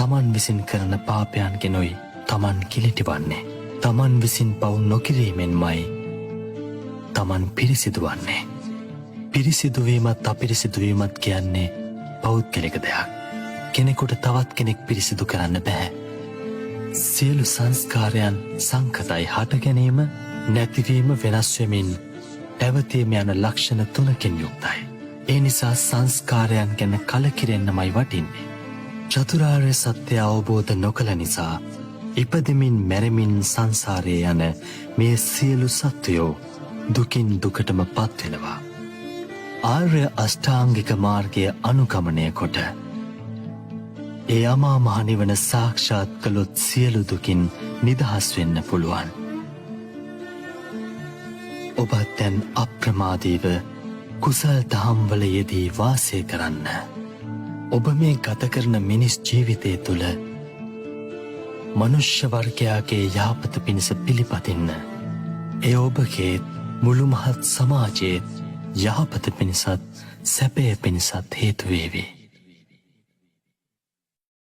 තමන් විසින් කරන පාපයන්ගෙනුයි තමන් කිලිටිවන්නේ. තමන් විසින් පව් නොකිරීමෙන්මයි තමන් පිරිසිදුවන්නේ. පිරිසිදුවීමත් අපිරිසිදුවීමත් කියන්නේ පෞද්ගලික දෙයක්. කෙනෙකුට තවත් කෙනෙක් පිරිසිදු කරන්න බැහැ. සියලු සංස්කාරයන් සංකතයි. හට ගැනීම නැතිවීම වෙනස්වෙමින් පැවතීම යන ලක්ෂණ 3කින් යුක්තයි. ඒ නිසා සංස්කාරයන් ගැන කලකිරෙන්නමයි වටින්නේ. චතුරාර්ය සත්‍ය අවබෝධ නොකළ නිසා ඉපදෙමින් මැරෙමින් සංසාරයේ යන මේ සියලු සත්වයෝ දුකින් දුකටම පත්වෙනවා. ආර්ය අෂ්ටාංගික මාර්ගය අනුගමනය කොට ඒ අමා මහ නිවන සාක්ෂාත් කළොත් සියලු දුකින් නිදහස් වෙන්න පුළුවන්. ඔබත් දැන් අප්‍රමාදීව කුසල් දහම්වල යෙදී වාසය කරන්න. ඔබ මේ ගත කරන මිනිස් ජීවිතය තුළ මනුෂ්‍ය වර්ගයාගේ යහපත පිණිස පිළිපදින්න. එය ඔබගේ මුළු මහත් සමාජයේත් යහපත පිණිසත් සැපය පිණිසත් හේතු වේවි.